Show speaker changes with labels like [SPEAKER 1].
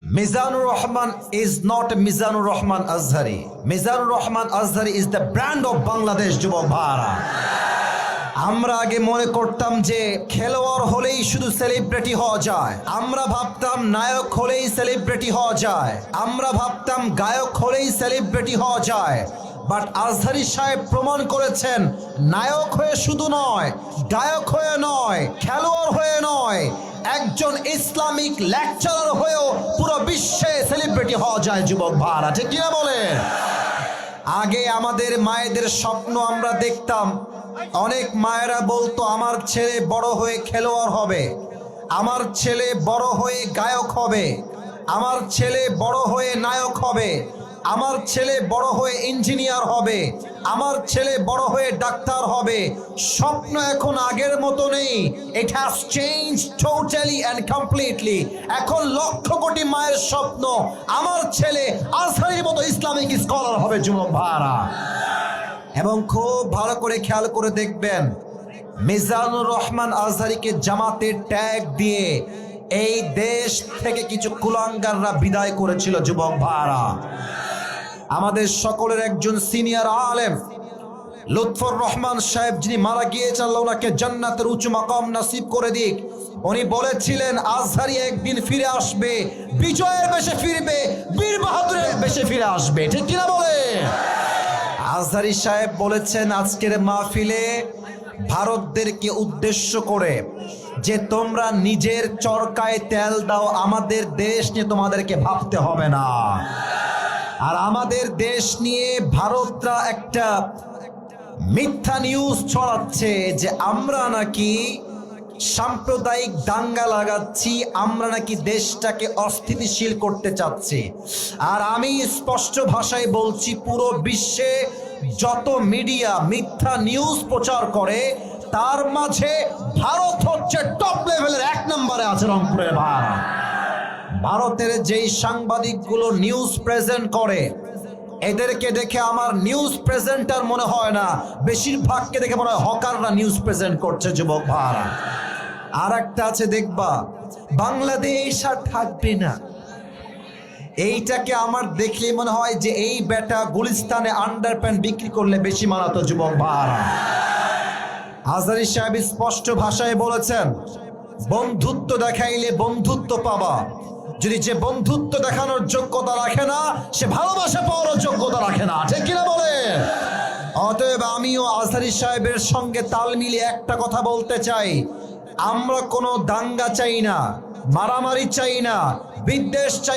[SPEAKER 1] Mizanur Rahman is not Mizanur Rahman Azhari. Mizanur Rahman Azhari is the brand of Bangladesh যুবক ভাইরা। আমরা আগে মনে করতাম যে খেলোয়াড় হলেই শুধু সেলিব্রিটি হওয়া যায়, আমরা ভাবতাম নায়ক হলেই সেলিব্রিটি হওয়া যায়, আমরা ভাবতাম গায়ক হলেই সেলিব্রিটি হওয়া যায়। বাট আজহারি সাহেব প্রমাণ করেছেন নায়ক হয়ে শুধু নয়, গায়ক হয়ে নয়, খেলোয়াড় হয়ে নয়, একজন ইসলামিক লেকচারার হয়েও পুরো বিশ্বে সেলিব্রিটি হওয়া যায় যুবক ভাইরা, ঠিক কিনা বলেন? আগে আমাদের মায়েদের স্বপ্ন আমরা দেখতাম, অনেক মায়েরা বলতো আমার ছেলে বড় হয়ে খেলোয়াড় হবে, আমার ছেলে বড় হয়ে গায়ক হবে, আমার ছেলে বড় হয়ে নায়ক হবে, আমার ছেলে বড় হয়ে ইঞ্জিনিয়ার হবে, আমার ছেলে বড় হয়ে ডাক্তার হবে। স্বপ্ন এখন আগের মতো নেই। It has change totally and completely. এখন লক্ষ কোটি মায়ের স্বপ্ন আমার ছেলে আজহারির মতো ইসলামিক স্কলার হবে যুবক ভাইরা। এবং খুব ভালো করে খেয়াল করে দেখবেন, মিজানুর রহমান আজহারিকে জামাতের ট্যাগ দিয়ে এই দেশ থেকে কিছু কুলাঙ্গাররা বিদায় করেছিল যুবক ভাইরা। আমাদের সকলের একজন সিনিয়র আলেম লুৎফর রহমান সাহেব, যিনি মারা গিয়েছেন, আল্লাহ ওনাকে জান্নাতের উঁচু মাকাম নসিব করে দিক, উনি বলেছিলেন আজহারি একদিন ফিরে আসবে, বিজয়ের বেশে ফিরবে, বীর বাহাদুরের বেশে ফিরে আসবে, ঠিক কিনা বলে? আজহারি সাহেব বলেছেন আজকের মাহফিলে ভারতদেরকে উদ্দেশ্য করে যে তোমরা নিজের চরকায় তেল দাও, আমাদের দেশ নিয়ে তোমাদেরকে ভাবতে হবে না। আর আমাদের দেশ নিয়ে ভারতরা একটা মিথ্যা নিউজ ছড়াচ্ছে যে আমরা নাকি সাম্প্রদায়িক দাঙ্গা লাগাচ্ছি, আমরা নাকি দেশটাকে অস্থিতিশীল করতে চাচ্ছি। আর আমি স্পষ্ট ভাষায় বলছি, পুরো বিশ্বে যত মিডিয়া মিথ্যা নিউজ প্রচার করে তার মাঝে ভারত হচ্ছে টপ লেভেলের, এক নম্বরে আছে রংপুরের ভাই। ভারতের যেই সাংবাদিকগুলো নিউজ প্রেজেন্ট করে এদেরকে দেখে আমার নিউজ প্রেজেন্টার মনে হয় না, বেশিরভাগকে দেখে মনে হয় হকাররা নিউজ প্রেজেন্ট করছে যুবক ভাইরা। আর একটা আছে দেখবা, বাংলাদেশ আর থাকবে না, এইটাকে আমার দেখলে মনে হয় যে এই বেটা গুলিস্তানে আন্ডারপ্যান্ট বিক্রি করলে বেশি মানাতো যুবক ভাইরা। আজহারি সাহেব স্পষ্ট ভাষায় বলেছেন বন্ধুত্ব দেখাইলে বন্ধুত্ব পাবা, যদি যে বন্ধুত্ব দেখানোর যোগ্যতা রাখে না সে ভালোবাসা পাওয়ার যোগ্যতা রাখে না, ঠিক কিনা বলে? অতএব আমিও আজহারি সাহেবের সঙ্গে তাল মিলিয়ে একটা কথা বলতে চাই, আমরা কোনো দাঙ্গা চাই না, মারামারি চাই না, বিদ্বেষ চাই